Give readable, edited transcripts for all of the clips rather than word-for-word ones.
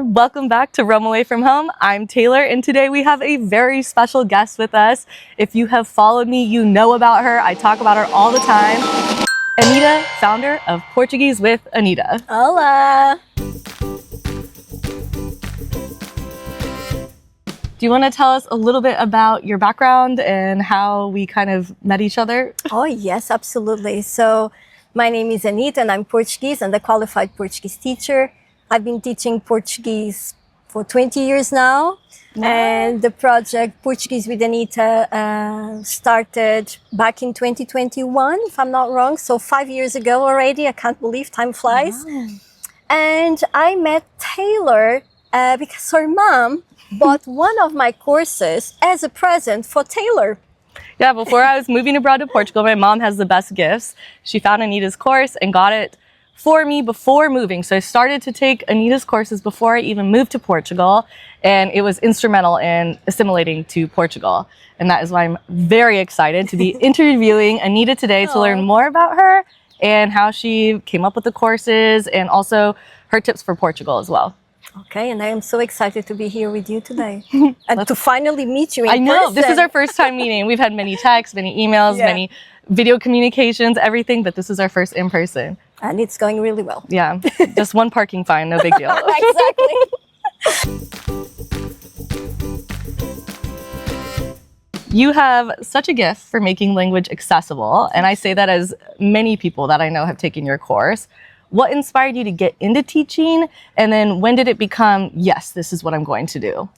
Welcome back to Roam Away From Home. I'm Taylor, and today we have a very special guest with us. If you have followed me, you know about her. I talk about her all the time. Anita, founder of Portuguese with Anita. Hola! Do you want to tell us a little bit about your background and how we kind of met each other? Oh, yes, absolutely. So, my name is Anita, and I'm Portuguese and a qualified Portuguese teacher. I've been teaching Portuguese for 20 years now. Wow. And the project Portuguese with Anita started back in 2021, if I'm not wrong. So 5 years ago already. I can't believe time flies. Wow. And I met Taylor because her mom bought one of my courses as a present for Taylor. Yeah, before I was moving abroad to Portugal, my mom has the best gifts. She found Anita's course and got it for me before moving. So I started to take Anita's courses before I even moved to Portugal, and it was instrumental in assimilating to Portugal. And that is why I'm very excited to be interviewing Anita today to learn more about her and how she came up with the courses and also her tips for Portugal as well. Okay, and I am so excited to be here with you today and to finally meet you in I know, person. this is our first time meeting. We've had many texts, many emails, many video communications, everything, but this is our first in person. And it's going really well. Yeah, just one parking fine, no big deal. Exactly. You have such a gift for making language accessible, and I say that as many people that I know have taken your course. What inspired you to get into teaching, and then when did it become, yes, this is what I'm going to do?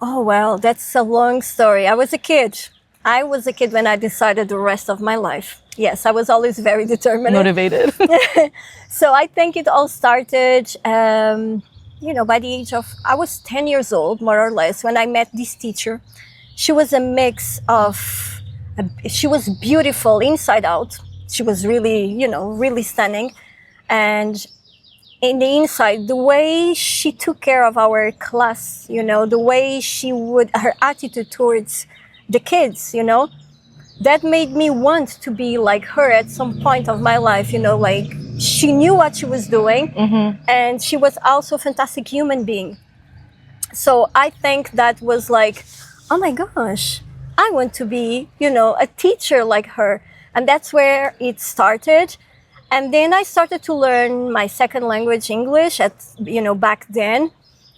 Oh, well, that's a long story. I was a kid when I decided the rest of my life. Yes, I was always very determined. Motivated. So I think it all started, by the age of, I was 10 years old, more or less, when I met this teacher. She was a mix of, she was beautiful inside out. She was really, really stunning. And in the inside, the way she took care of our class, the way her attitude towards the kids, that made me want to be like her at some point of my life, like she knew what she was doing, and she was also a fantastic human being. So I think that was like, oh my gosh, I want to be, a teacher like her. And that's where it started. And then I started to learn my second language, English, back then.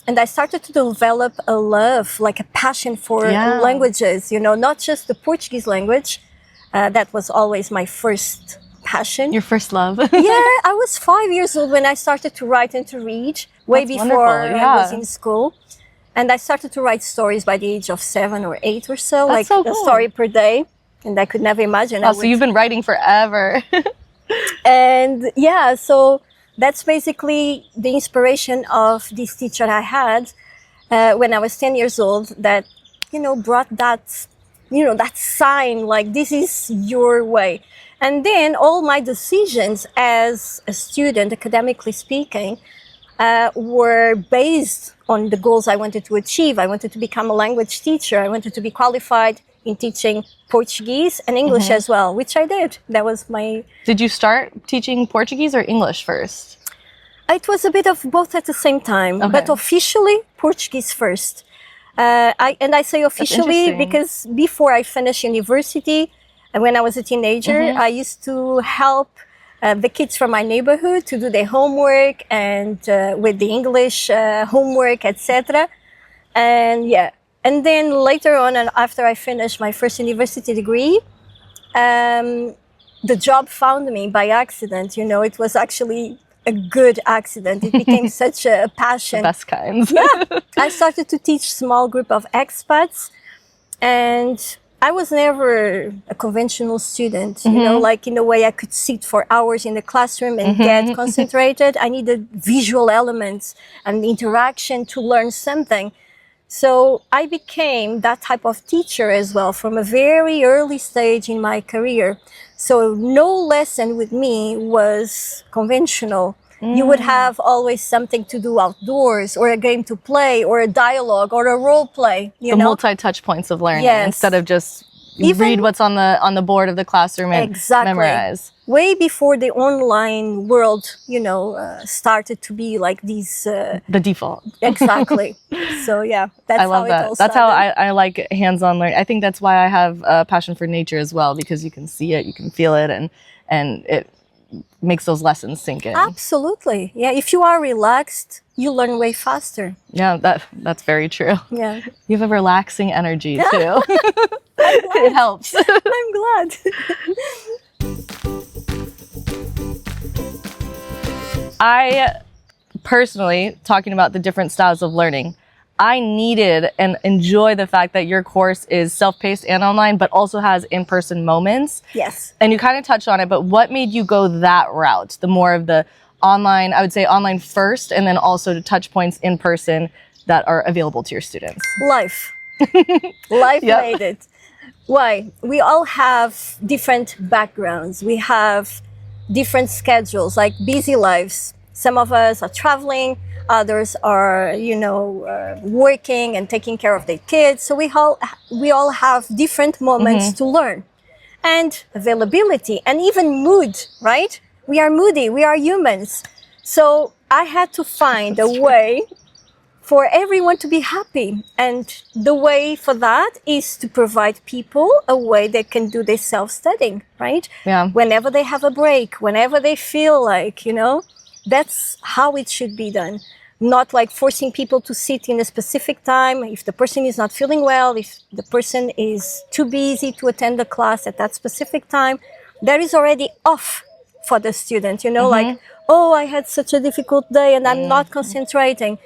And I started to develop a love, like a passion for languages, not just the Portuguese language. That was always my first passion. Your first love. Yeah, I was 5 years old when I started to write and to read, way before I was in school. And I started to write stories by the age of 7 or 8 or so, That's like so cool. A story per day. And I could never imagine. Oh, so you've been writing forever. And yeah, so that's basically the inspiration of this teacher I had when I was 10 years old that, brought that, that sign, like this is your way. And then all my decisions as a student, academically speaking, were based on the goals I wanted to achieve. I wanted to become a language teacher. I wanted to be qualified in teaching Portuguese and English as well, which I did. That was my... Did you start teaching Portuguese or English first? It was a bit of both at the same time, but officially Portuguese first. I say officially because before I finished university, when I was a teenager, I used to help the kids from my neighborhood to do their homework and with the English homework, etc. And yeah. And then later on, and after I finished my first university degree, the job found me by accident. It was actually a good accident. It became such a passion. The best kinds. Yeah. I started to teach small group of expats, and I was never a conventional student, like in a way I could sit for hours in the classroom and get concentrated. I needed visual elements and interaction to learn something. So I became that type of teacher as well from a very early stage in my career. So no lesson with me was conventional. You would have always something to do outdoors, or a game to play, or a dialogue, or a role play, The multi-touch points of learning instead of just read what's on the board of the classroom and Exactly. memorize. Way before the online world, started to be like these. The default. Exactly. So yeah, that's I love how it that. all That's started. how I like hands-on learning. I think that's why I have a passion for nature as well, because you can see it, you can feel it, and it makes those lessons sink in. Absolutely. Yeah. If you are relaxed, you learn way faster. Yeah, that's very true. Yeah. You have a relaxing energy too. It helps. I'm glad. I personally, talking about the different styles of learning, I needed and enjoy the fact that your course is self-paced and online, but also has in-person moments. Yes. And you kind of touched on it, but what made you go that route? The more of the online, I would say online first, and then also the touch points in person that are available to your students. Life. Life Yep. made it. Why? We all have different backgrounds. We have different schedules, like busy lives. Some of us are traveling, others are, working and taking care of their kids. So we all have different moments to learn. And availability and even mood, right? We are moody, we are humans. So I had to find a way for everyone to be happy. And the way for that is to provide people a way they can do their self-studying, right? Yeah. Whenever they have a break, whenever they feel like, that's how it should be done. Not like forcing people to sit in a specific time. If the person is not feeling well, if the person is too busy to attend the class at that specific time, that is already off for the student, like, oh, I had such a difficult day and I'm not concentrating,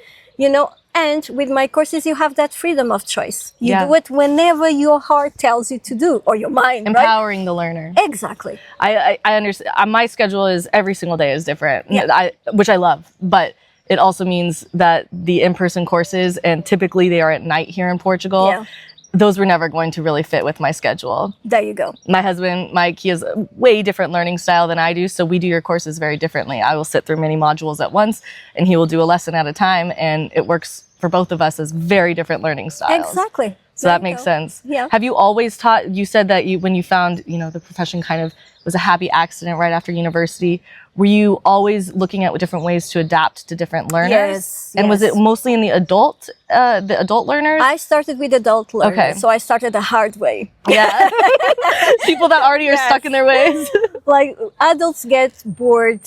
and with my courses, you have that freedom of choice. You do it whenever your heart tells you to do, or your mind, Empowering the learner. Exactly. I understand. My schedule is every single day is different, Yeah. which I love, but it also means that the in-person courses, and typically they are at night here in Portugal, Yeah. those were never going to really fit with my schedule. There you go. My husband, Mike, he has a way different learning style than I do, so we do your courses very differently. I will sit through many modules at once, and he will do a lesson at a time, and it works for both of us as very different learning styles. Exactly. So that makes sense. Yeah. Have you always taught, you said that when you found, the profession kind of was a happy accident right after university. Were you always looking at different ways to adapt to different learners? Yes. And was it mostly in the adult learners? I started with adult learners, Okay. so I started the hard way. Yeah. People that already are stuck in their ways. Like adults get bored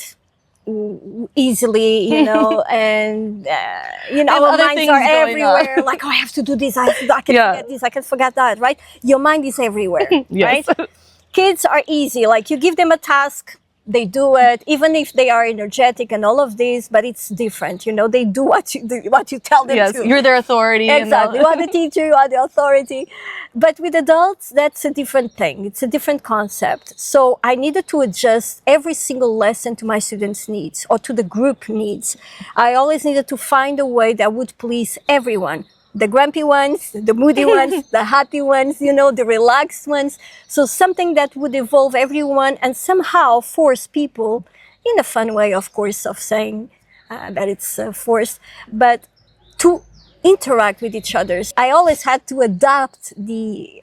easily, and our other minds things are going everywhere. Like, oh, I have to do this. I can forget this. I can forget that. Right? Your mind is everywhere. Yes. Right? Kids are easy. Like you give them a task, they do it, even if they are energetic and all of this. But it's different. They do what you tell them Yes, to. you're their authority. Exactly. You are the teacher, you are the authority. But with adults, that's a different thing. It's a different concept. So I needed to adjust every single lesson to my students' needs or to the group needs. I always needed to find a way that would please everyone. The grumpy ones, the moody ones, the happy ones, the relaxed ones. So something that would involve everyone and somehow force people, in a fun way, of course, of saying that it's forced, but to interact with each other. I always had to adapt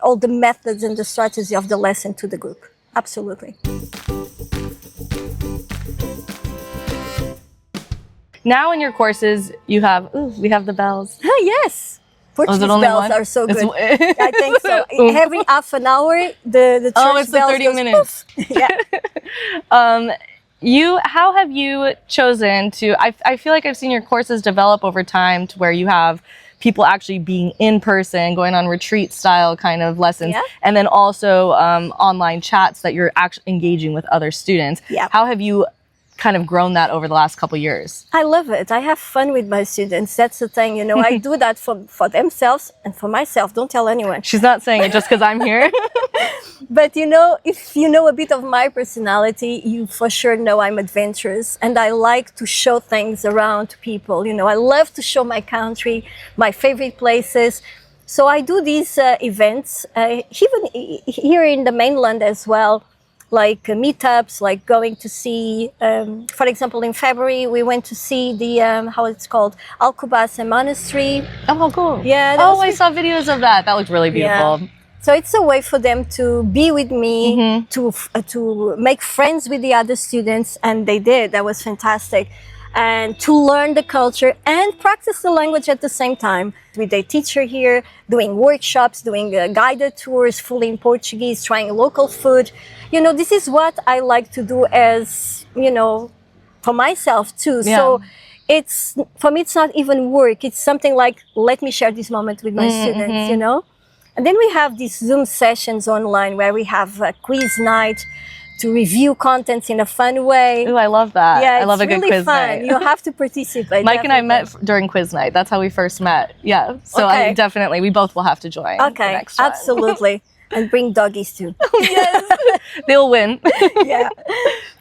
all the methods and the strategy of the lesson to the group. Absolutely. Now in your courses, we have the bells. Yes. Portuguese only bells one? are so It's- good. I think so. Every half an hour, the church Oh, it's the bells 30 goes minutes. poof. Yeah. How have you chosen to, I feel like I've seen your courses develop over time to where you have people actually being in person, going on retreat style kind of lessons, Yeah. and then also online chats that you're actually engaging with other students. Yeah. How have you kind of grown that over the last couple years? I love it. I have fun with my students. That's the thing, I do that for themselves and for myself. Don't tell anyone. She's not saying it just because I'm here. But if you know a bit of my personality, you for sure know I'm adventurous and I like to show things around to people. I love to show my country, my favorite places. So I do these events, even here in the mainland as well, like meetups, like going to see, for example, in February, we went to see the, how it's called, Algarve Monastery. Oh, cool. Yeah. Oh, I saw videos of that. That looked really beautiful. Yeah. So it's a way for them to be with me, to make friends with the other students, and they did. That was fantastic. And to learn the culture and practice the language at the same time. With a teacher here, doing workshops, doing guided tours, fully in Portuguese, trying local food. You know, this is what I like to do as, you know, for myself too. Yeah. So it's, for me, it's not even work. It's something like, let me share this moment with my students, you know? And then we have these Zoom sessions online where we have a quiz night to review contents in a fun way. Ooh, I love that. Yeah, I love a good really quiz fun. night. You have to participate. Mike and I definitely. met during quiz night. That's how we first met. Yeah. So Okay. I definitely, we both will have to join. the Okay, next one. absolutely. And bring doggies too. Yes. They'll win. Yeah.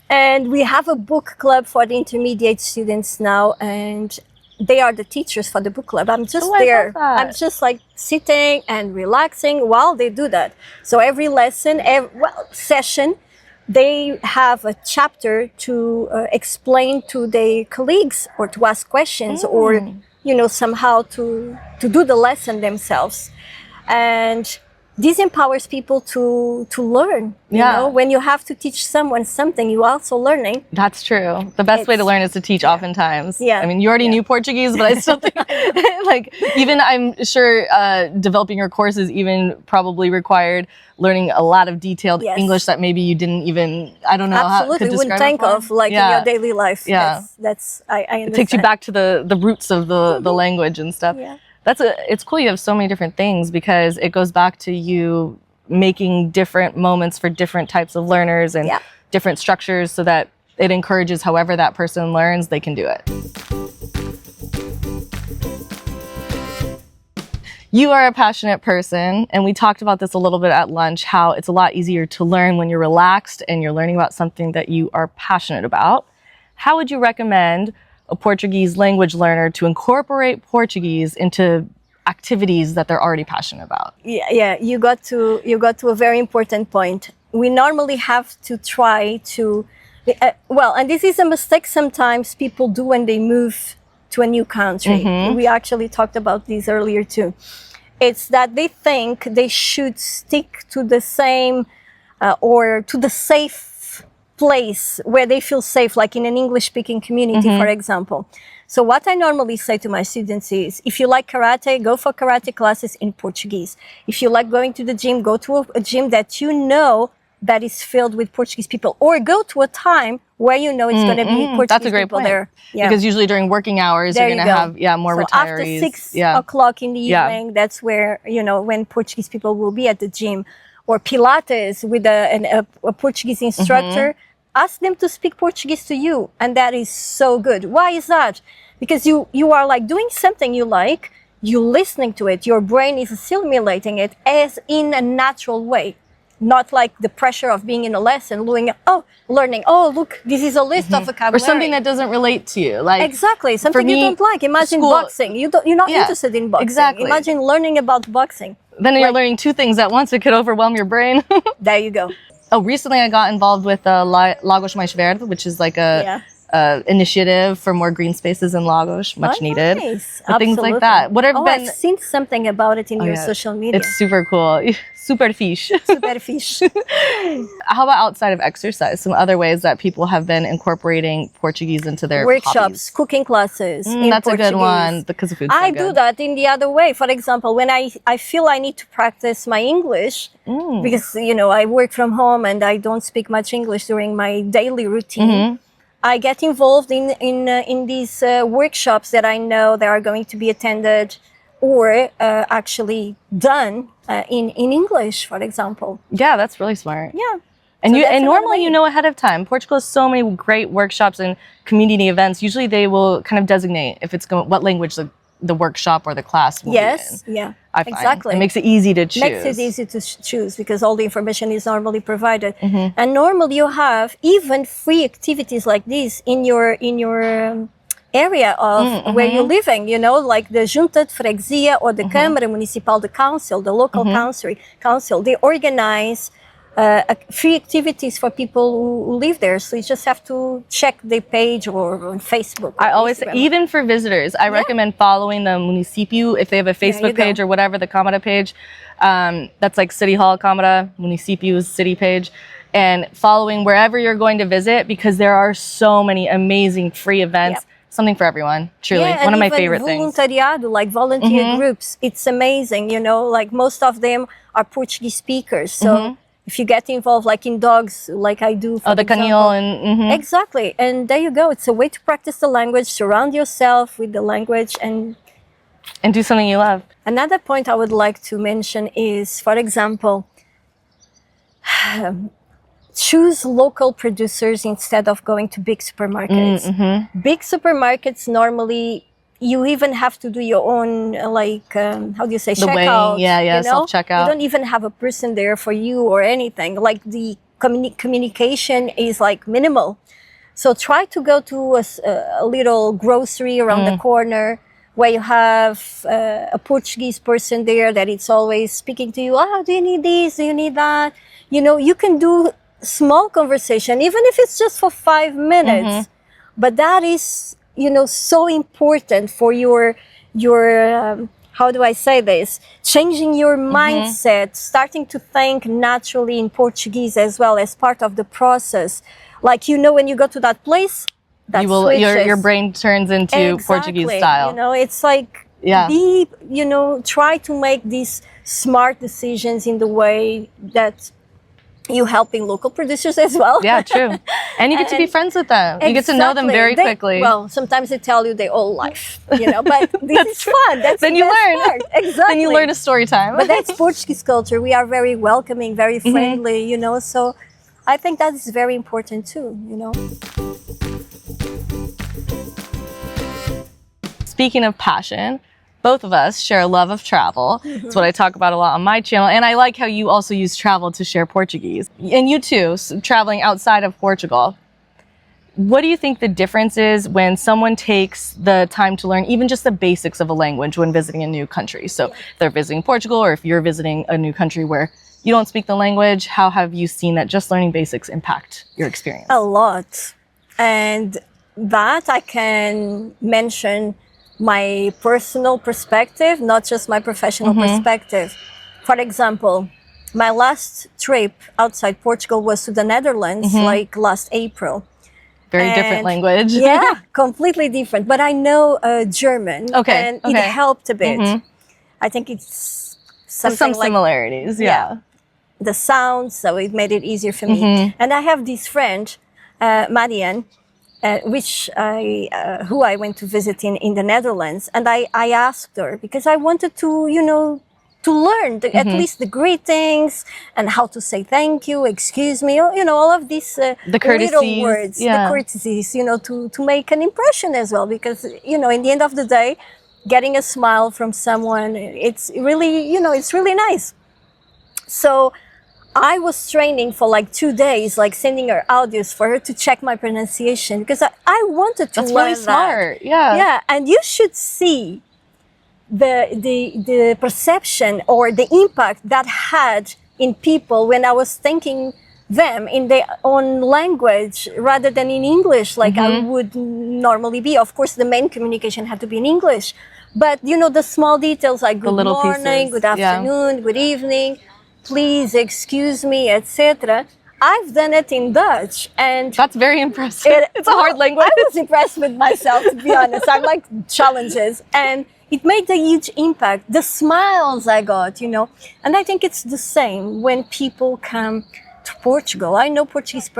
And we have a book club for the intermediate students now, and they are the teachers for the book club. I'm just Oh, I there. love that. I'm just like sitting and relaxing while they do that. So every lesson, session, they have a chapter to explain to their colleagues or to ask questions or, you know, somehow to do the lesson themselves. And this empowers people to learn. You Yeah. know, when you have to teach someone something, you're also learning. That's true. The best way to It's- learn is to teach oftentimes. Yeah. I mean, you already knew Portuguese, but I still think, like, even I'm sure developing your courses even probably required learning a lot of detailed Yes. English that maybe you didn't even, I don't know how Absolutely, to wouldn't describe think it for. of like Yeah. in your daily life. Yeah. That's I understand. It takes you back to the roots of the language and stuff. Yeah. It's cool you have so many different things because it goes back to you making different moments for different types of learners and Yeah. different structures so that it encourages however that person learns, they can do it. You are a passionate person, and we talked about this a little bit at lunch, how it's a lot easier to learn when you're relaxed and you're learning about something that you are passionate about. How would you recommend a Portuguese language learner to incorporate Portuguese into activities that they're already passionate about? Yeah, you got to a very important point. We normally have to try to, and this is a mistake sometimes people do when they move to a new country. We actually talked about this earlier too. It's that they think they should stick to the same or to the safe place where they feel safe, like in an English-speaking community, for example. So what I normally say to my students is, if you like karate, go for karate classes in Portuguese. If you like going to the gym, go to a gym that you know that is filled with Portuguese people, or go to a time where you know it's going to be Portuguese That's a great people point. there. Yeah. Because usually during working hours, There you're you going to go. have more So retirees. after 6 o'clock in the Yeah. evening, that's where, you know, when Portuguese people will be at the gym. Or Pilates with a Portuguese instructor, ask them to speak Portuguese to you. And that is so good. Why is that? Because you are like doing something you like, you're listening to it, your brain is assimilating it as in a natural way. Not like the pressure of being in a lesson, learning, oh, look, this is a list of vocabulary. Or something that doesn't relate to you. Like Exactly, something you me, don't like. Imagine school- boxing. You're not Yeah, interested in boxing. exactly. Imagine learning about boxing. then you're like- learning two things at once. It could overwhelm your brain. There you go. Recently I got involved with Lagos Mais Verde, which is like a initiative for more green spaces in Lagos, much Oh, needed. nice. But things like Absolutely. that. What have been? I've seen something about it in your yeah. social media. It's super cool. Super fish. Super fish. How about outside of exercise? Some other ways that people have been incorporating Portuguese into their Workshops, hobbies? cooking classes. in That's a good Portuguese. one because the food's so I good. do that in the other way. For example, when I feel I need to practice my English, because, you know, I work from home and I don't speak much English during my daily routine, I get involved in these workshops that I know that are going to be attended or actually done in English, for example. Yeah, that's really smart. Yeah. And So you that's and another normally way. you know ahead of time. Portugal has so many great workshops and community events. Usually they will kind of designate if it's going what language the workshop or the class will be in. Yes. Yeah. I find. Exactly. It makes it easy to choose. Makes it easy to choose because all the information is normally provided. And normally you have even free activities like this in your area of where you're living, you know, like the Junta de Freguesia or the Câmara Municipal, the council, the local council, they organize free activities for people who live there. So you just have to check their page or on Facebook. I always say, even for visitors, I recommend following the município if they have a Facebook page or whatever, the Câmara page. That's like City Hall Câmara, município's city page. And following wherever you're going to visit, because there are so many amazing free events. Something for everyone, truly. One of my favorite things. Voluntariado, like volunteer groups, it's amazing, you know, like most of them are Portuguese speakers. So if you get involved, like in dogs, like I do, for the canil and... Exactly. And there you go. It's a way to practice the language, surround yourself with the language and do something you love. Another point I would like to mention is, for example, choose local producers instead of going to big supermarkets. Big supermarkets, normally, you even have to do your own, like, how do you say, checkout? You know? Self-checkout. You don't even have a person there for you or anything. Like, the communication is, like, minimal. So try to go to a little grocery around the corner where you have a Portuguese person there that it's always speaking to you. Oh, do you need this? Do you need that? You know, you can do small conversation, even if it's just for 5 minutes, but that is, you know, so important for your how do I say this, changing your mindset, starting to think naturally in Portuguese as well as part of the process. Like, you know, when you go to that place, that your brain turns into Portuguese style. You know, it's like you know, try to make these smart decisions in the way that you helping local producers as well. Yeah, true. And you get to be friends with them. You get to know them very quickly. Well, sometimes they tell you their whole life, you know, but this is fun. That's then the you best learn. part. Exactly. Then you learn a story time. But that's Portuguese culture. We are very welcoming, very friendly, you know, so I think that is very important too, you know. Speaking of passion, both of us share a love of travel. It's what I talk about a lot on my channel. And I like how you also use travel to share Portuguese. And you too, traveling outside of Portugal. What do you think the difference is when someone takes the time to learn even just the basics of a language when visiting a new country? So if they're visiting Portugal, or if you're visiting a new country where you don't speak the language, how have you seen that just learning basics impact your experience? A lot. And that I can mention my personal perspective, not just my professional perspective. For example, my last trip outside Portugal was to the Netherlands, like last April. Very different language. Yeah, completely different. But I know German, and it helped a bit. I think it's something some similarities, the sounds, so it made it easier for me. And I have this friend, Marianne, who I went to visit in the Netherlands, and I asked her because I wanted to, you know, to learn at least the greetings and how to say thank you, excuse me, you know, all of these the courtesies, little words, the courtesies, you know, to make an impression as well. Because, you know, in the end of the day, getting a smile from someone, it's really, you know, it's really nice. So I was training for like 2 days, like sending her audios for her to check my pronunciation because I wanted to That's learn really smart. that. Yeah, and you should see the perception or the impact that had in people when I was thanking them in their own language rather than in English, like I would normally be. Of course, the main communication had to be in English, but you know, the small details like good morning, good afternoon, good evening, please excuse me, etc. I've done it in Dutch, and that's very impressive. It's a hard language. I was impressed with myself, to be honest. I like challenges, and it made a huge impact. The smiles I got, you know, and I think it's the same when people come to Portugal. I know Portuguese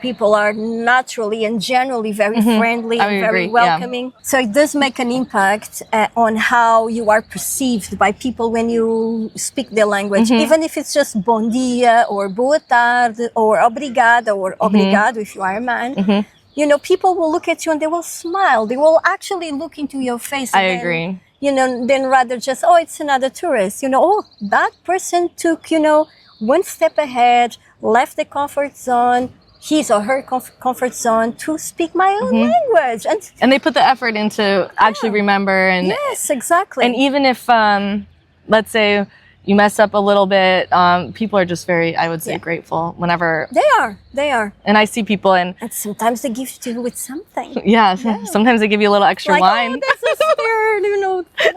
people are naturally and generally very friendly and very welcoming. So it does make an impact on how you are perceived by people when you speak their language, even if it's just bom dia or boa tarde or obrigada or obrigado if you are a man. You know, people will look at you and they will smile. They will actually look into your face. I agree. You know, then rather just, oh, it's another tourist. You know, oh, that person took, you know, one step ahead, left the comfort zone, his or her comfort zone to speak my own language. And they put the effort into actually remember. And yes, exactly. And even if, let's say, you mess up a little bit, people are just very, I would say, grateful whenever. They are. And I see people and sometimes they gift you with something. Sometimes they give you a little extra like, wine. Oh, that's a spirit,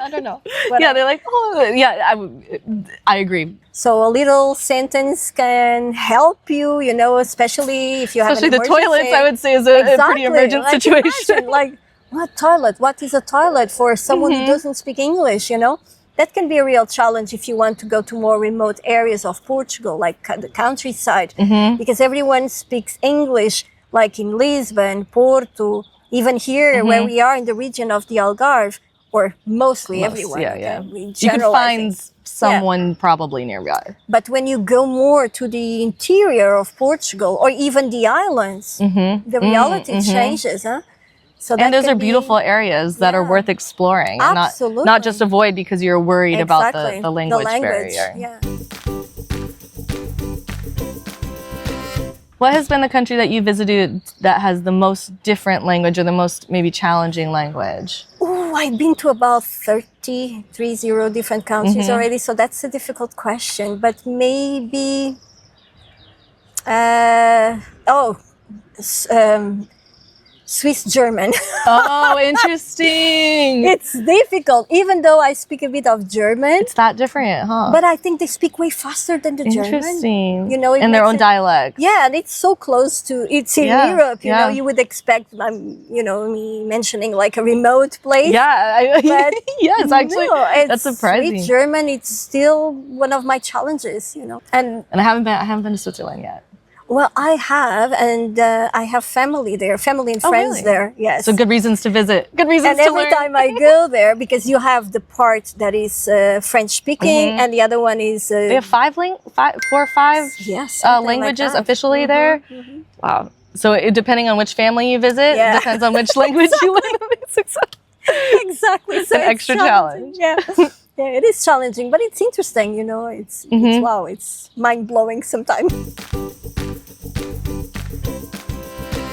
I don't know. They're like, oh, yeah, I agree. So a little sentence can help you, especially if you have Especially an the emergency. toilets, I would say, is a pretty emergent situation. Imagine, like, what toilet? What is a toilet for someone who doesn't speak English, That can be a real challenge if you want to go to more remote areas of Portugal, like the countryside, because everyone speaks English, like in Lisbon, Porto, even here where we are in the region of the Algarve, or mostly everyone. You can find someone probably nearby. But when you go more to the interior of Portugal, or even the islands, the reality changes, huh? So and those are beautiful areas that are worth exploring. Absolutely. And not just avoid because you're worried about the language barrier. Yeah. What has been the country that you visited that has the most different language or the most maybe challenging language? Oh, I've been to about 30 different countries already, so that's a difficult question. But maybe, Swiss German. Oh, interesting. It's difficult, even though I speak a bit of German. It's that different, huh? But I think they speak way faster than the German. Interesting. In their own dialect. Yeah, and it's so close to, it's in Europe, you would expect, me mentioning like a remote place. Yeah, but yes, actually, that's surprising. With German, it's still one of my challenges, And I haven't been to Switzerland yet. Well, I have, and I have family there, family and friends there. Yes. So good reasons to visit. Good reasons to learn. And every time I go there, because you have the part that is French speaking, and the other one is. They have 4 or 5 languages like officially there. Wow. So depending on which family you visit, it depends on which language you learn. Exactly. So an extra challenge. Yeah. Yeah, it is challenging, but it's interesting. It's wow, it's mind blowing sometimes.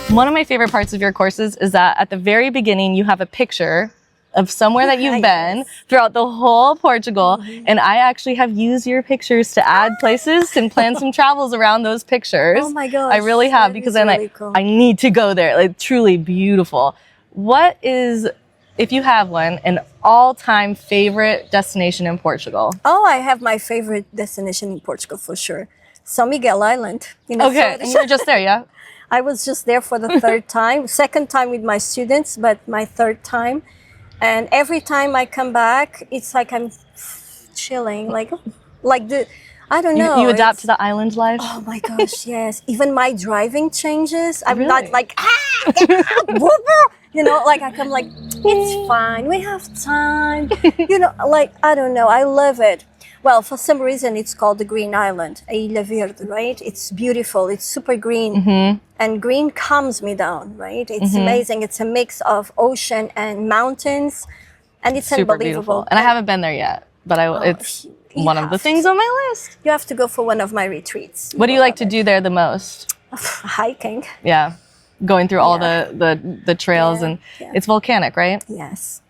One of my favorite parts of your courses is that at the very beginning, you have a picture of somewhere that you've been throughout the whole Portugal. And I actually have used your pictures to add places and plan some travels around those pictures. Oh my gosh. I really have, because then I need to go there. Like, truly beautiful. What is, if you have one, an all-time favorite destination in Portugal? Oh, I have my favorite destination in Portugal for sure. São Miguel Island. Okay, and you were just there, yeah? I was just there for the third time, second time with my students, but my third time. And every time I come back, it's like I'm chilling, like I don't know. You adapt to the island life? Oh my gosh, yes. Even my driving changes. I'm not like, like I come like, it's fine, we have time. Like, I don't know, I love it. Well, for some reason, it's called the Green Island, Ilha Verde, right? It's beautiful. It's super green. And green calms me down, right? It's amazing. It's a mix of ocean and mountains. And it's super unbelievable. Beautiful. And I haven't been there yet, but it's one of the things on my list. You have to go for one of my retreats. What do you like to do there the most? Hiking. Yeah. Going through all the trails and it's volcanic, right? Yes.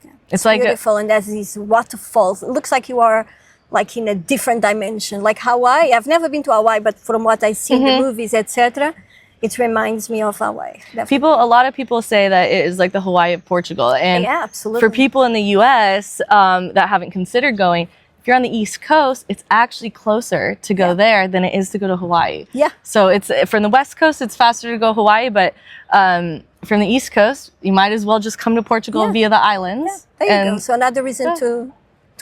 Yeah. It's like beautiful. And there's these waterfalls. It looks like you are like in a different dimension, like Hawaii. I've never been to Hawaii, but from what I see in the movies, etc., it reminds me of Hawaii. Definitely. A lot of people say that it is like the Hawaii of Portugal. And yeah, absolutely. For people in the U.S. That haven't considered going, if you're on the East Coast, it's actually closer to go there than it is to go to Hawaii. Yeah. So it's from the West Coast, it's faster to go Hawaii, but from the East Coast, you might as well just come to Portugal via the islands. Yeah. There you go. So another reason to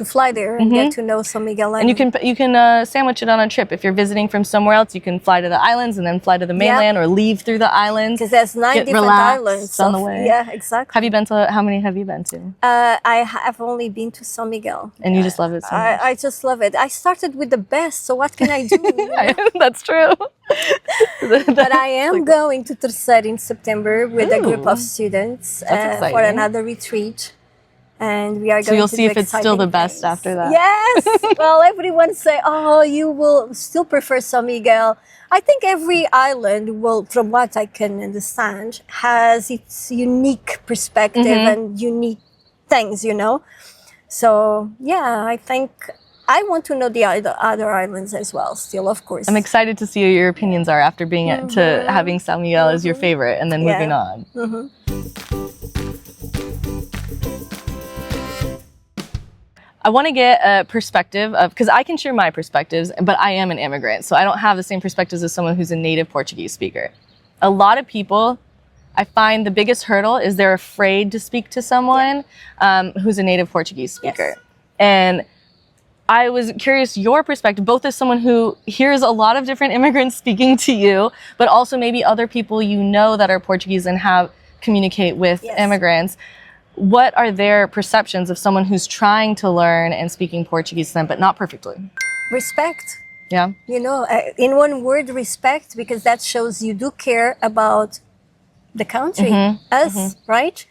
fly there and get to know São Miguel Island. And you can sandwich it on a trip. If you're visiting from somewhere else, you can fly to the islands and then fly to the mainland or leave through the islands. Because there's 9 different islands on the way. Yeah, exactly. How many have you been to? I have only been to São Miguel. And you just love it so much. I just love it. I started with the best, so what can I do? That's true. But I am going to Terceira in September with a group of students for another retreat. And we are going to So you'll see if it's still the best after that. Yes. Well, everyone say, oh, you will still prefer São Miguel. I think every island will, from what I can understand, has its unique perspective and unique things, So, yeah, I think I want to know the other islands as well, still, of course. I'm excited to see what your opinions are after being to having San Miguel as your favorite and then moving on. I want to get a perspective of, because I can share my perspectives, but I am an immigrant, so I don't have the same perspectives as someone who's a native Portuguese speaker. A lot of people, I find the biggest hurdle is they're afraid to speak to someone who's a native Portuguese speaker. Yes. And I was curious your perspective, both as someone who hears a lot of different immigrants speaking to you, but also maybe other people you know that are Portuguese and communicate with immigrants. What are their perceptions of someone who's trying to learn and speaking Portuguese then, but not perfectly? Respect. Yeah. You know, in one word, respect, because that shows you do care about the country, us, right?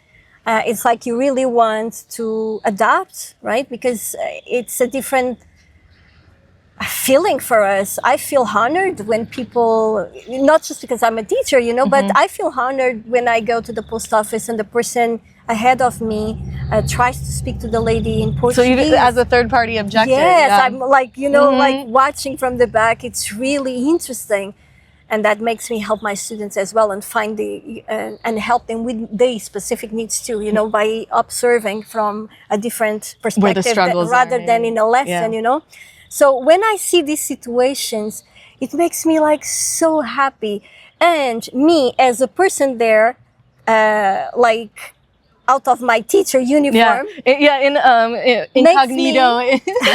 It's like you really want to adapt, right? Because it's a different feeling for us. I feel honored when people, not just because I'm a teacher, you know, but I feel honored when I go to the post office and the person ahead of me tries to speak to the lady in Portuguese. So you, as a third party objective. Yes, I'm like, you know, like watching from the back. It's really interesting. And that makes me help my students as well and find and help them with their specific needs too, you know, by observing from a different perspective rather than in a lesson, you know. So when I see these situations, it makes me like so happy. And me as a person there, like out of my teacher uniform. In incognito,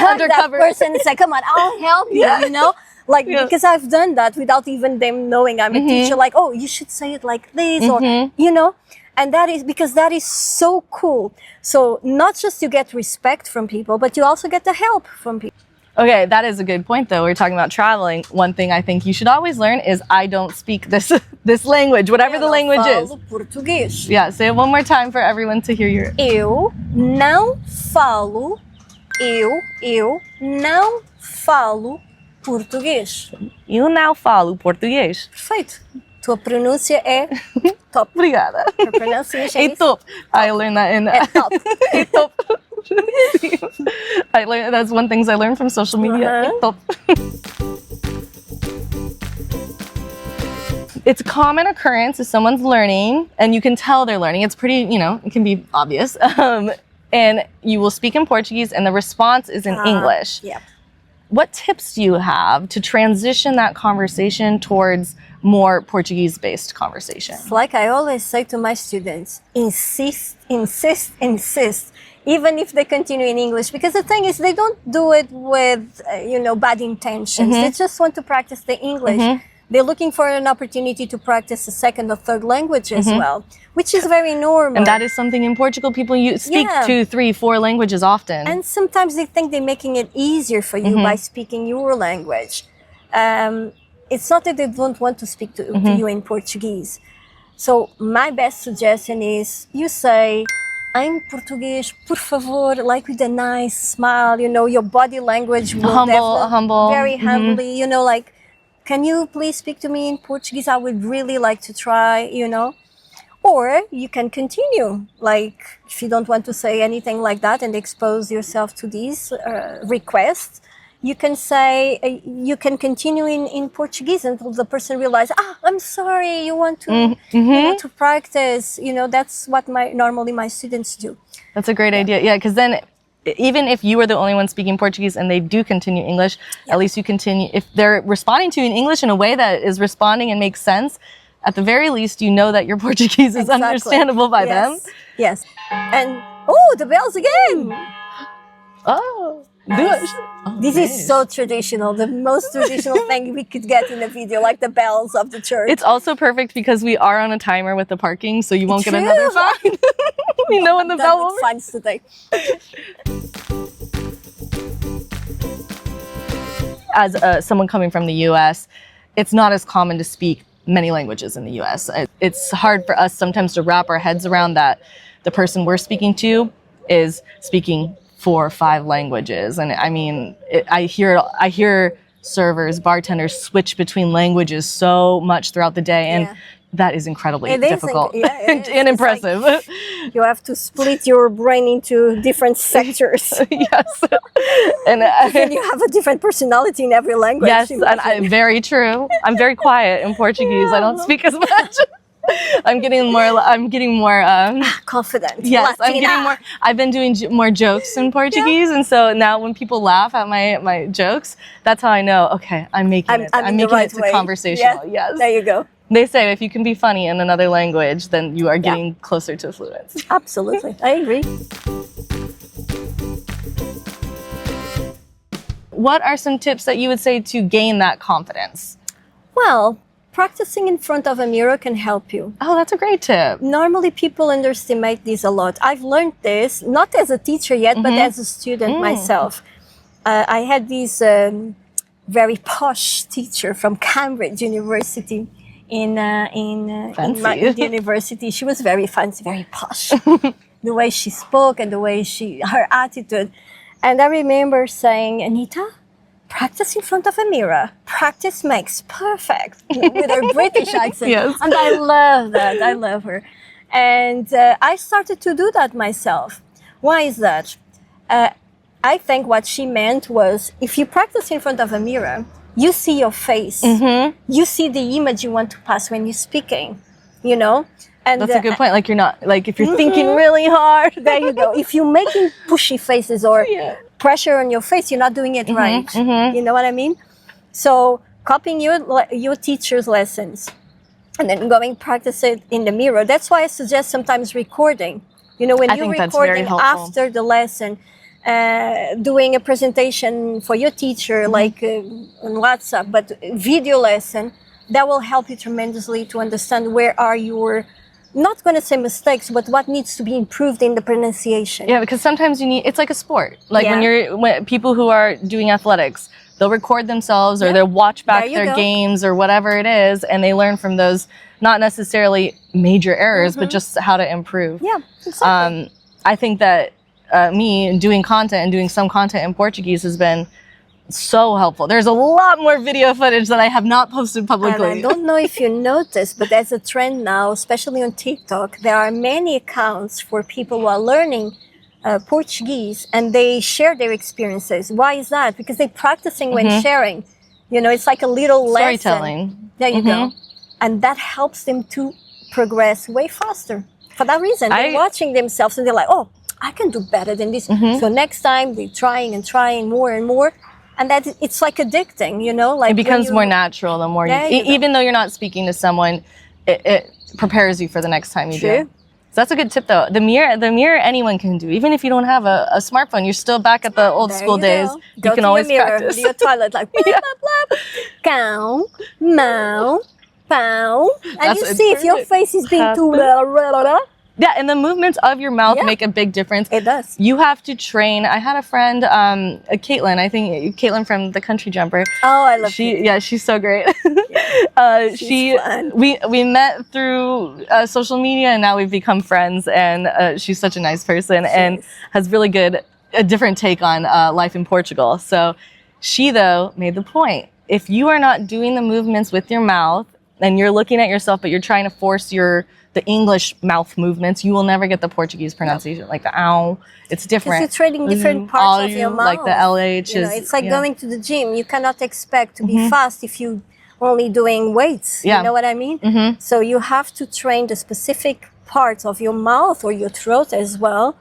undercover. That person say, come on, I'll help you, you know? Like, because I've done that without even them knowing I'm a teacher, like, oh, you should say it like this, or, you know, and that is because that is so cool. So not just you get respect from people, but you also get the help from people. Okay, that is a good point though. We're talking about traveling. One thing I think you should always learn is I don't speak this language, whatever the language is. Português. Yeah, say it one more time for everyone to hear your... Eu não falo português. Eu não falo português. Perfeito. Tua pronúncia é top. Obrigada. Your pronunciation is top. I learned that in... top. top. That's one thing I learned from social media. Top. It's a common occurrence if someone's learning, and you can tell they're learning. It's pretty, you know, it can be obvious. And you will speak in Portuguese, and the response is in English. Yeah. What tips do you have to transition that conversation towards more Portuguese-based conversation? Like I always say to my students, insist, insist, insist, even if they continue in English. Because the thing is, they don't do it with, you know, bad intentions. They just want to practice the English. They're looking for an opportunity to practice a second or third language as well, which is very normal. And that is something in Portugal, people speak 2, 3, 4 languages often. And sometimes they think they're making it easier for you by speaking your language. It's not that they don't want to speak to you in Portuguese. So my best suggestion is you say, I'm Português, por favor, like with a nice smile, you know, your body language will humble. Very humbly, you know, like, can you please speak to me in Portuguese? I would really like to try, you know. Or you can continue, like if you don't want to say anything like that and expose yourself to these requests, you can say, you can continue in Portuguese until the person realizes, I'm sorry, you want to, you know, to practice. You know, that's what normally my students do. That's a great idea. Yeah, because then even if you are the only one speaking Portuguese and they do continue English, at least you continue. If they're responding to you in English in a way that is responding and makes sense, at the very least, you know that your Portuguese is understandable by them. Yes. And, oh, the bells again. Oh, nice. This is so traditional, the most traditional thing we could get in a video, like the bells of the church. It's also perfect because we are on a timer with the parking, so you won't get another fine. You know when the bell will ring. Fines today. As someone coming from the US, it's not as common to speak many languages in the US. It's hard for us sometimes to wrap our heads around that the person we're speaking to is speaking 4 or 5 languages. And I mean, I hear servers, bartenders switch between languages so much throughout the day. And that is incredibly It is difficult yeah, it is. and It's like impressive. you have to split your brain into different sectors. Yes. And Then you have a different personality in every language. yes, and imagine. very true. I'm very quiet in Portuguese. I don't Yeah. speak as much. I'm getting more Confident. yes, I'm Latina. getting more. I've been doing more jokes in Portuguese, and so now when people laugh at my jokes, that's how I know. Okay, I'm making it. I'm in the making right it to way. conversational. Yeah. Yes. There you go. They say if you can be funny in another language, then you are getting closer to fluency. Absolutely. I agree. What are some tips that you would say to gain that confidence? Well, practicing in front of a mirror can help you. Oh, that's a great tip. Normally, people underestimate this a lot. I've learned this, not as a teacher yet, but as a student myself. I had this very posh teacher from Cambridge University in my university. She was very fancy, very posh. The way she spoke and the way her attitude. And I remember saying, Anita, practice in front of a mirror. Practice makes perfect, with her British accent. Yes. And I love that. I love her. And I started to do that myself. Why is that? I think what she meant was, if you practice in front of a mirror, you see your face. You see the image you want to pass when you're speaking, you know? And That's a good point. Like you're not, like if you're thinking really hard. there you go. If you're making pushy faces or pressure on your face, you're not doing it right. You know what I mean? So copying your teacher's lessons and then going practice it in the mirror. That's why I suggest sometimes recording. You know, when you're recording after the lesson, doing a presentation for your teacher, like on WhatsApp, but video lesson, that will help you tremendously to understand where are your, not going to say mistakes, but what needs to be improved in the pronunciation. Yeah, because sometimes you need, it's like a sport. Like when people who are doing athletics, they'll record themselves or they'll watch back their games or whatever it is, and they learn from those, not necessarily major errors, but just how to improve. Yeah, exactly. I think that me doing content and doing some content in Portuguese has been so helpful. There's a lot more video footage that I have not posted publicly. And I don't know if you noticed, but there's a trend now, especially on TikTok. There are many accounts for people who are learning Portuguese, and they share their experiences. Why is that? Because they're practicing when sharing. You know, it's like a little storytelling. Lesson. There you go. And that helps them to progress way faster. For that reason, they're watching themselves and they're like, oh, I can do better than this. So next time they're trying and trying more and more. And that it's like addicting, you know? Like it becomes more natural the more even though you're not speaking to someone, it prepares you for the next time you do. So that's a good tip though. The mirror anyone can do. Even if you don't have a smartphone, you're still back at the old school days. You can always practice. Go to your toilet like blah, blah, blah. Cow, mow, pow. And you see if your face is being too yeah, and the movements of your mouth make a big difference. It does. You have to train. I had a friend, Caitlin, I think Caitlin from the Country Jumper. Oh, I love her. Yeah, she's so great. She's fun. We met through social media and now we've become friends, and she's such a nice person and has really a different take on life in Portugal. So she, though, made the point. If you are not doing the movements with your mouth and you're looking at yourself, but you're trying to force the English mouth movements, you will never get the Portuguese pronunciation, like the ow. It's different. Because you're trading different parts of your mouth. Like the LH you know, it's like going to the gym. You cannot expect to be fast if you only doing weights. You know what I mean? So you have to train the specific parts of your mouth or your throat as well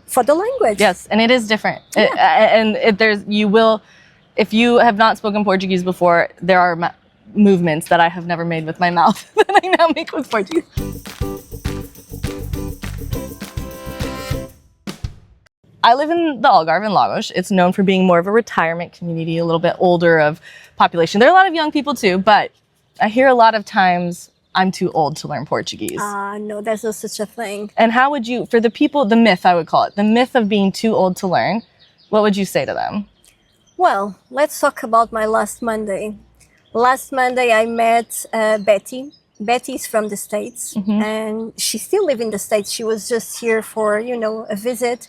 for the language. Yes, and it is different. If you have not spoken Portuguese before, there are movements that I have never made with my mouth that I now make with Portuguese. I live in the Algarve in Lagos. It's known for being more of a retirement community, a little bit older of population. There are a lot of young people too, but I hear a lot of times I'm too old to learn Portuguese. No, there's no such a thing. And how would you, for the people, the myth I would call it, the myth of being too old to learn, what would you say to them? Well, let's talk about my last Monday. Last Monday, I met Betty. Betty is from the States, and she still lives in the States. She was just here for, a visit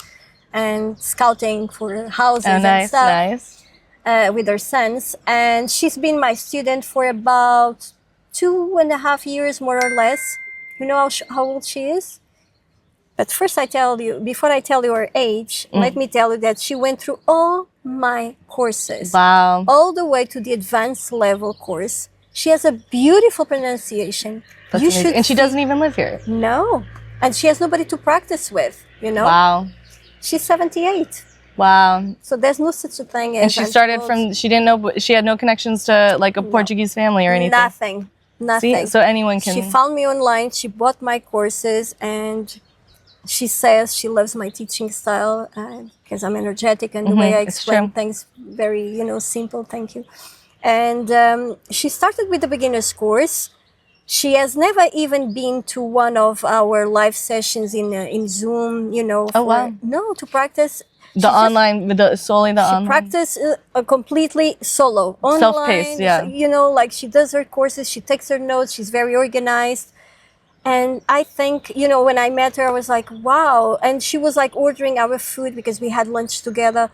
and scouting for houses and stuff with her sons. And she's been my student for about 2.5 years, more or less. You know how old she is? But first, before I tell you her age, let me tell you that she went through all my courses. Wow. All the way to the advanced level course. She has a beautiful pronunciation. That's amazing. And she doesn't even live here. No. And she has nobody to practice with, you know? Wow. She's 78. Wow. So there's no such a thing as... And she started she didn't know, she had no connections to like a Portuguese family or anything. Nothing. See? So anyone can... She found me online, she bought my courses, and she says she loves my teaching style because I'm energetic and the way I explain things, very, simple. Thank you. And she started with the beginner's course. She has never even been to one of our live sessions in Zoom, Oh, wow. No, to practice. Solely the online. She practice completely solo, online. Self-paced, yeah. Like she does her courses, she takes her notes, she's very organized. And I think, when I met her, I was like, wow. And she was like ordering our food because we had lunch together.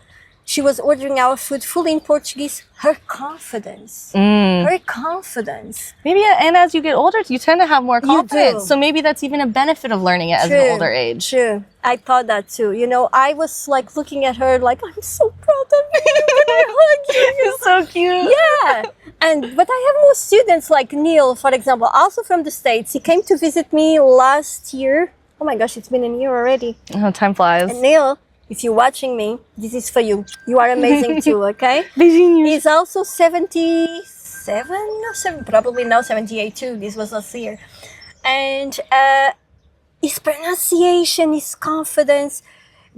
She was ordering our food fully in Portuguese. Her confidence. Her confidence. Maybe, and as you get older, you tend to have more confidence. You do. So maybe that's even a benefit of learning it as an older age. True. I thought that too. I was like looking at her like, I'm so proud of you. Can I hug you? You're so cute. Yeah. But I have more students like Neil, for example, also from the States. He came to visit me last year. Oh my gosh, it's been a year already. Oh, time flies. And Neil, if you're watching me, this is for you. You are amazing too, okay? Beijinhos. He's also 77 or 7, probably now 78 too. This was last year. And his pronunciation, his confidence,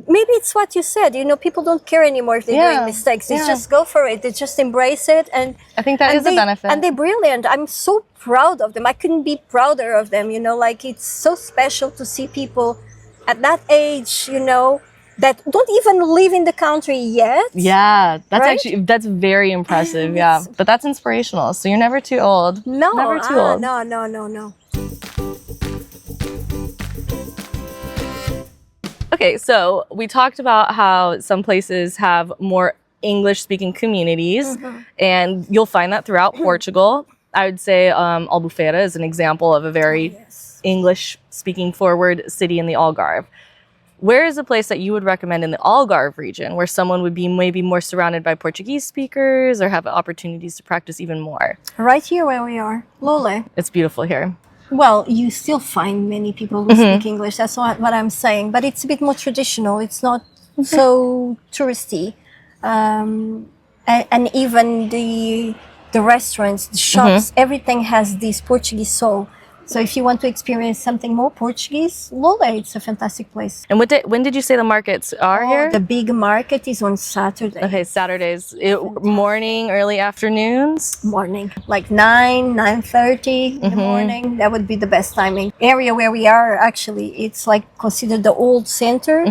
maybe it's what you said, people don't care anymore if they're doing mistakes. They just go for it. They just embrace it. And I think that is a benefit. And they're brilliant. I'm so proud of them. I couldn't be prouder of them, like it's so special to see people at that age, that don't even live in the country yet. Yeah, that's right? that's very impressive. Yeah, but that's inspirational. So you're never too old. No, never too old. No. Okay, so we talked about how some places have more English-speaking communities, and you'll find that throughout Portugal. I would say Albufeira is an example of a very English-speaking forward city in the Algarve. Where is a place that you would recommend in the Algarve region where someone would be maybe more surrounded by Portuguese speakers or have opportunities to practice even more? Right here where we are, Lole. It's beautiful here. Well, you still find many people who speak English. That's what I'm saying. But it's a bit more traditional. It's not so touristy. And even the restaurants, the shops, everything has this Portuguese soul. So if you want to experience something more Portuguese, Lole, it's a fantastic place. And when did you say the markets are here? The big market is on Saturday. Okay, Saturdays. Morning, early afternoons? Morning. Like 9:30 in the morning. That would be the best timing. Area where we are, actually, it's like considered the old center.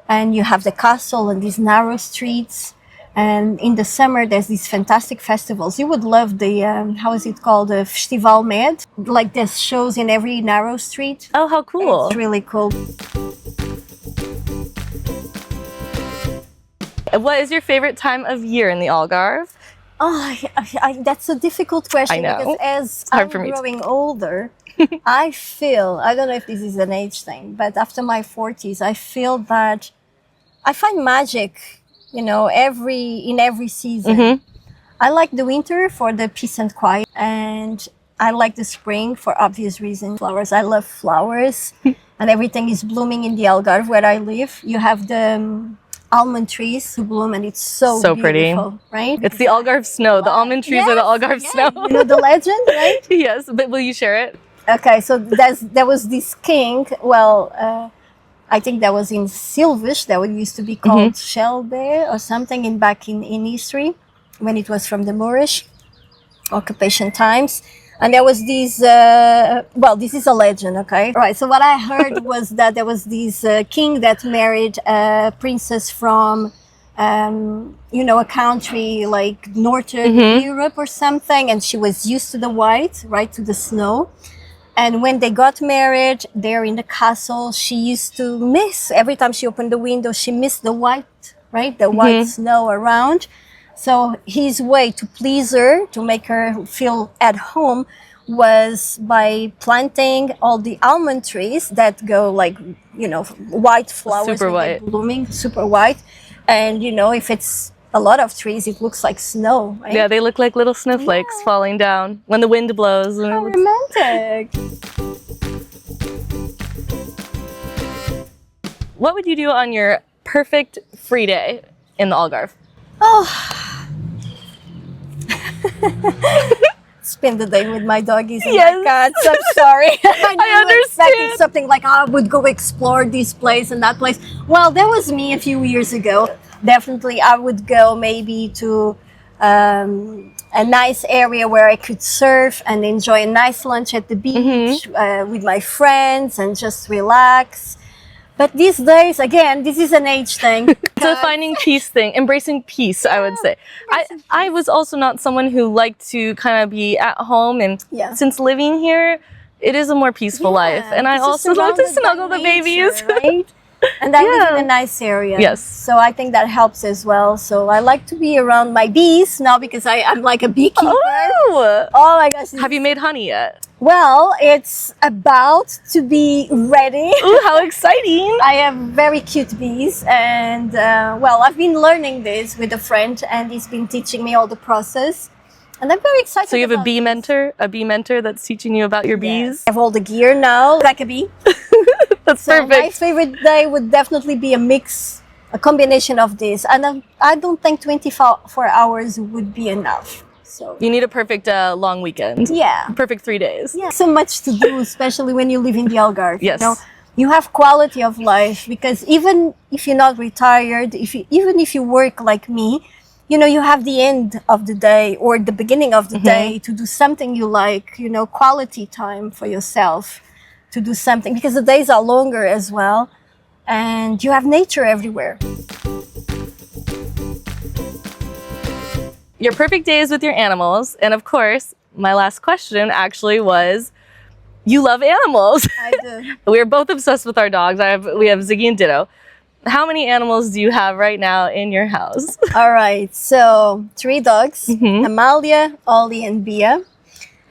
And you have the castle and these narrow streets. And in the summer, there's these fantastic festivals. You would love the, how is it called? The Festival Med. Like there's shows in every narrow street. Oh, how cool. It's really cool. What is your favorite time of year in the Algarve? Oh, that's a difficult question. I know. Because as I'm growing older, I don't know if this is an age thing, but after my 40s, I feel that I find magic in every season. I like the winter for the peace and quiet, and I like the spring for obvious reasons. Flowers, I love flowers, and everything is blooming in the Algarve where I live. You have the almond trees who bloom, and it's so pretty, right? It's the Algarve snow. The almond trees are the Algarve snow. You know the legend, right? Yes, but will you share it? Okay, so there was this king, I think that was in Silves, that used to be called Shelbe or something back in history, when it was from the Moorish occupation times. And there was this, this is a legend, okay? Right, so what I heard was that there was this king that married a princess from, a country like Northern Europe or something, and she was used to the white, right, to the snow. And when they got married, there in the castle, she used to miss, every time she opened the window, she missed the white, right? The white snow around. So his way to please her, to make her feel at home, was by planting all the almond trees that go like, white flowers Super when they're white. blooming, super white. And, if it's a lot of trees, it looks like snow, right? Yeah, they look like little snowflakes falling down when the wind blows. And How romantic. what would you do on your perfect free day in the Algarve? Oh. Spend the day with my doggies and Yes. my cats. I'm sorry. I understand. expected something like, I would go explore this place and that place. Well, that was me a few years ago. Definitely, I would go maybe to a nice area where I could surf and enjoy a nice lunch at the beach with my friends and just relax. But these days, again, this is an age thing. It's a finding peace thing, embracing peace, I would say. I was also not someone who liked to kind of be at home, and since living here, it is a more peaceful life. And I also love to snuggle the babies. Right? And I live in a nice area. Yes. So I think that helps as well. So I like to be around my bees now because I'm like a beekeeper. Oh, Oh my gosh. have you made honey yet? Well, it's about to be ready. Ooh, how exciting! I have very cute bees, and I've been learning this with a friend, and he's been teaching me all the process, and I'm very excited. So you have a about bee this. mentor that's teaching you about your bees. I have all the gear now, like a bee. That's So my perfect. favorite day would definitely be a combination of this, and I don't think 24 hours would be enough. So You need a perfect long weekend. yeah. Perfect 3 days. Yeah, so much to do, especially when you live in the Algarve. Yes. You have quality of life because even if you're not retired, even if you work like me, you have the end of the day or the beginning of the day to do something you like. Quality time for yourself to do something because the days are longer as well, and you have nature everywhere. Your perfect days with your animals, and of course, my last question actually was, you love animals. I do. We're both obsessed with our dogs. We have Ziggy and Ditto. How many animals do you have right now in your house? All right, so 3 dogs, Amalia, Ollie, and Bia,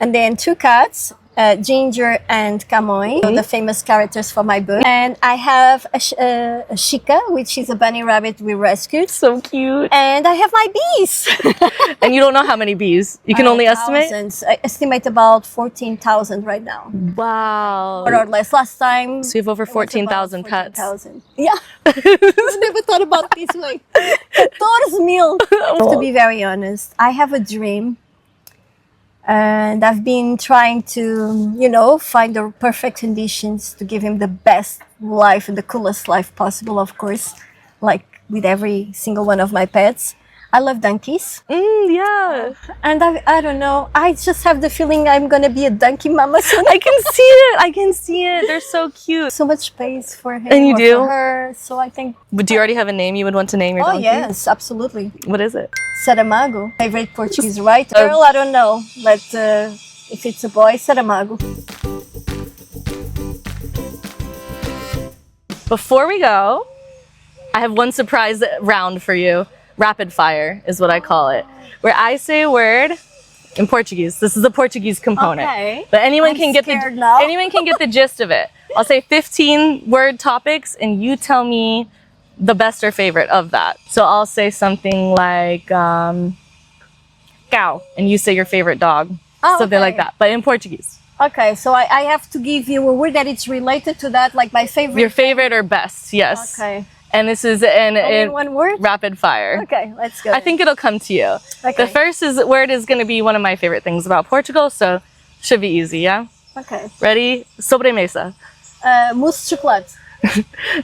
and then 2 cats, Ginger and Camões, the famous characters for my book. And I have a Chica, which is a bunny rabbit we rescued. So cute. And I have my bees. And you don't know how many bees. You can only estimate? Thousands. I estimate about 14,000 right now. Wow. More or less. Last time. So you have over it was about 14,000 pets. 14,000. Yeah. I never thought about it this way. 14,000. To be very honest, I have a dream. And I've been trying to, find the perfect conditions to give him the best life and the coolest life possible, of course, like with every single one of my pets. I love donkeys. Yeah. And I don't know, I just have the feeling I'm going to be a donkey mama soon. I can see it. I can see it. They're so cute. So much space for him And you or do? for her. So I think, But do you already have a name you would want to name your oh donkey? yes, absolutely. What is it? Saramago, favorite Portuguese writer. Girl, I don't know, but if it's a boy, Saramago. Before we go, I have one surprise round for you. Rapid fire is what I call it. Where I say a word in Portuguese. This is the Portuguese component. Okay. But anyone I'm can get scared now. anyone can get the gist of it. I'll say 15 word topics and you tell me the best or favorite of that. So I'll say something like cow and you say your favorite dog. Oh, something like okay. that. But in Portuguese. Okay, so I have to give you a word that it's related to that, like my favorite. Your favorite or best, yes. Okay. And this is In one word? rapid fire. Okay, let's go. I think it'll come to you. Okay. The first word is going to be one of my favorite things about Portugal, so should be easy, yeah? Okay. Ready? Sobremesa. Mousse de chocolate.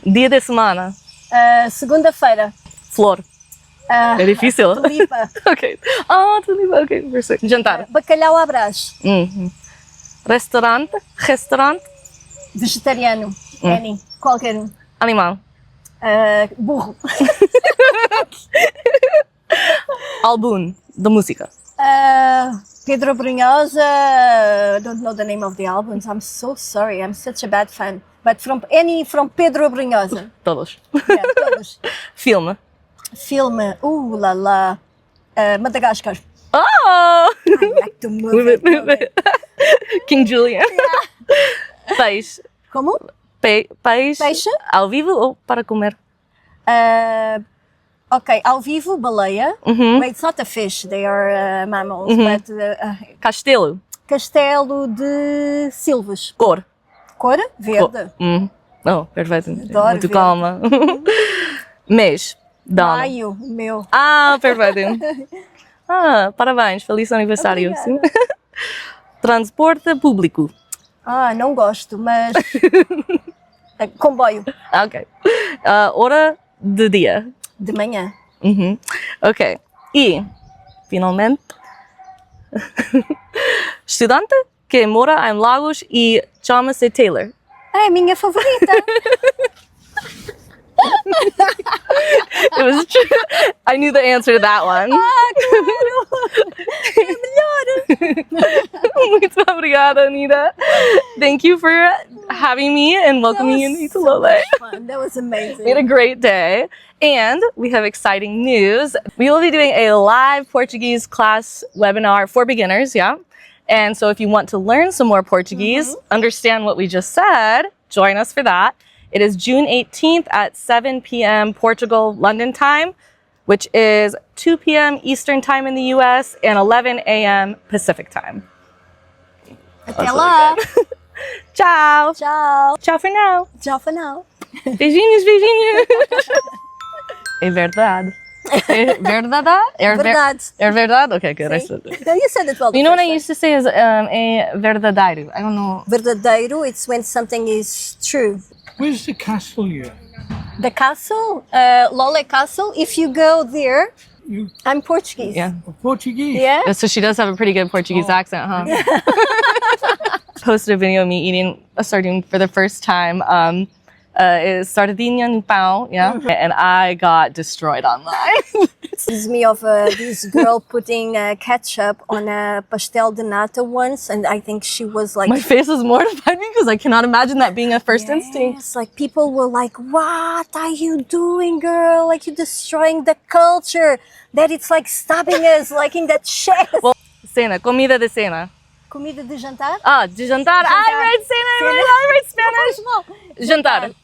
Dia de semana. Segunda-feira. Flor. É difícil. Tulipa. Ok. Ah, tulipa. Ok, perfeito. Jantar. Bacalhau à Brás. Restaurante. Restaurante. Vegetariano. Any. Qualquer um. Animal. Burro. Álbum da música. Pedro Brunhosa. Don't know the name of the albums. I'm so sorry. I'm such a bad fan. But from Pedro Brunhosa. Todos. Yeah, todos. Filme. Filme. La la. Madagascar. Oh! I like to move it. King Julian. Peixe. Como? Peixe. Peixe? Ao vivo ou para comer? Okay, ao vivo, baleia. But it's not a fish, they are mammals. But Castelo. castelo de silvas. Cor. Cor? Verde. Oh, perfeito. Adoro Muito ver. calma. Mês. Dona. Maio, meu. Ah, perfeito. Ah, parabéns. Feliz aniversário. Obrigada. Transporte público. Ah, não gosto, mas... comboio. Ah, ok. Hora de dia. De manhã. Ok. E, finalmente, estudante que mora em Lagos e chama-se Taylor. É a minha favorita. It was true. I knew the answer to that one. É melhor. Muito obrigada, Anita. Thank you for having me and welcoming me to Lole. Fun. That was amazing. We had a great day. And we have exciting news. We will be doing a live Portuguese class webinar for beginners, yeah? And so if you want to learn some more Portuguese, understand what we just said, join us for that. It is June 18th at 7 p.m. Portugal, London time, which is 2 p.m. Eastern time in the US and 11 a.m. Pacific time. Até lá. Ciao. Tchau. Ciao for now. Tchau for now. Beijinhos, beijinhos. É verdade. É verdade? Verdade. É verdade? Okay, good. I See? said it. You said it well. You know what I used to say is é verdadeiro. I don't know. Verdadeiro, it's when something is true. Where's the castle here? The castle, Lole Castle, if you go there, I'm Portuguese. Yeah. Portuguese? Yeah? So she does have a pretty good Portuguese accent, huh? Posted a video of me eating a sardine for the first time. Is sardinha no pão, yeah? And I got destroyed online. Reminds me of this girl putting ketchup on a pastel de nata once, and I think she was like... My face was mortified because I cannot imagine that being a first instinct. Yes, like people were like, what are you doing, girl? Like you're destroying the culture. That it's like stopping us, like in that chest. Well, cena, comida de cena. Comida de jantar? Ah, de jantar. I read cena, I read Spanish. Jantar.